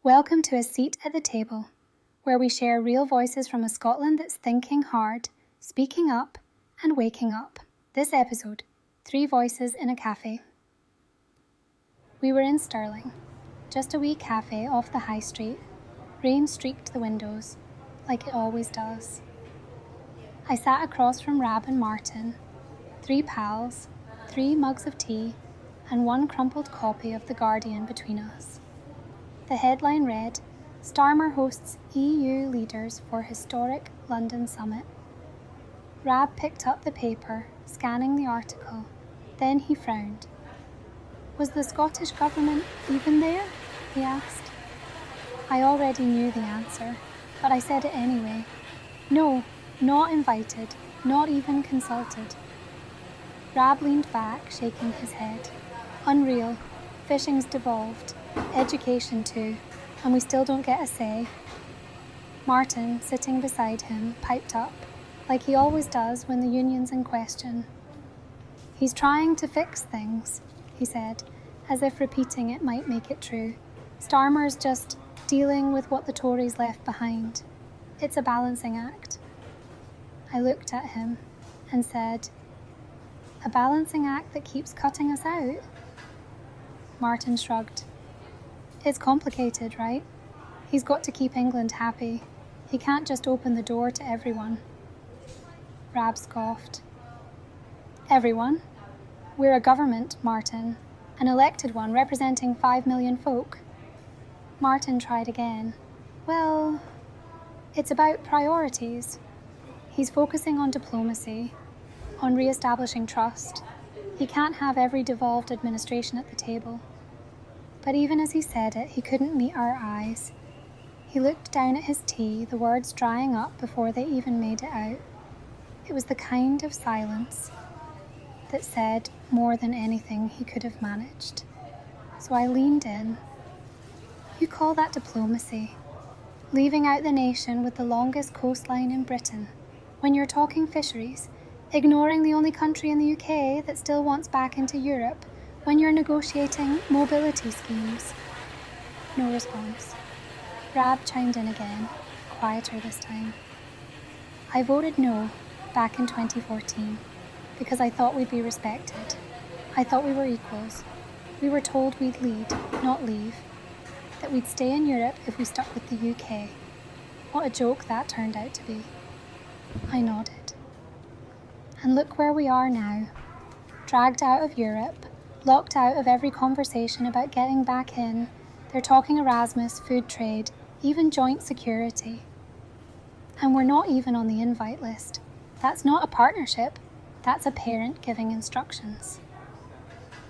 Welcome to A Seat at the Table, where we share real voices from a Scotland that's thinking hard, speaking up, and waking up. This episode, 3 voices in a cafe. We were in Stirling, just a wee cafe off the high street. Rain streaked the windows, like it always does. I sat across from Rab and Martin, 3 pals, 3 mugs of tea, and 1 crumpled copy of The Guardian between us. The headline read, Starmer hosts EU leaders for historic London summit. Rab picked up the paper, scanning the article. Then he frowned. Was the Scottish government even there? He asked. I already knew the answer, but I said it anyway. No, not invited, not even consulted. Rab leaned back, shaking his head. Unreal. Fishing's devolved. Education too, and we still don't get a say. Martin, sitting beside him, piped up, like he always does when the union's in question. He's trying to fix things, he said, as if repeating it might make it true. Starmer's just dealing with what the Tories left behind. It's a balancing act. I looked at him and said, a balancing act that keeps cutting us out? Martin shrugged. It's complicated, right? He's got to keep England happy. He can't just open the door to everyone. Rab scoffed. Everyone? We're a government, Martin. An elected one representing 5 million folk. Martin tried again. Well, it's about priorities. He's focusing on diplomacy, on re-establishing trust. He can't have every devolved administration at the table. But even as he said it, he couldn't meet our eyes. He looked down at his tea, the words drying up before they even made it out. It was the kind of silence that said more than anything he could have managed. So I leaned in. You call that diplomacy? Leaving out the nation with the longest coastline in Britain, when you're talking fisheries, ignoring the only country in the UK that still wants back into Europe, when you're negotiating mobility schemes? No response. Rab chimed in again, quieter this time. I voted no back in 2014 because I thought we'd be respected. I thought we were equals. We were told we'd lead, not leave. That we'd stay in Europe if we stuck with the UK. What a joke that turned out to be. I nodded. And look where we are now. Dragged out of Europe, locked out of every conversation about getting back in. They're talking Erasmus, food trade, even joint security. And we're not even on the invite list. That's not a partnership. That's a parent giving instructions.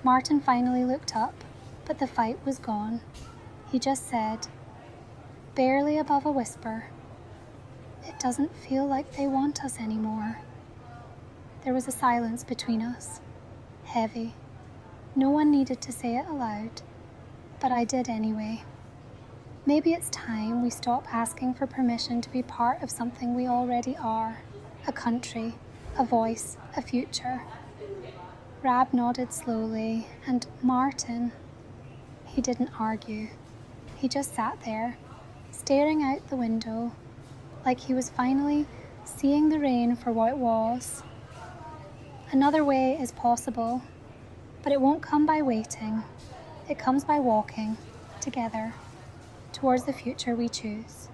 Martin finally looked up, but the fight was gone. He just said, barely above a whisper, it doesn't feel like they want us anymore. There was a silence between us, heavy. No one needed to say it aloud, but I did anyway. Maybe it's time we stop asking for permission to be part of something we already are. A country, a voice, a future. Rab nodded slowly, and Martin, he didn't argue. He just sat there, staring out the window, like he was finally seeing the rain for what it was. Another way is possible, but it won't come by waiting. It comes by walking, together, towards the future we choose.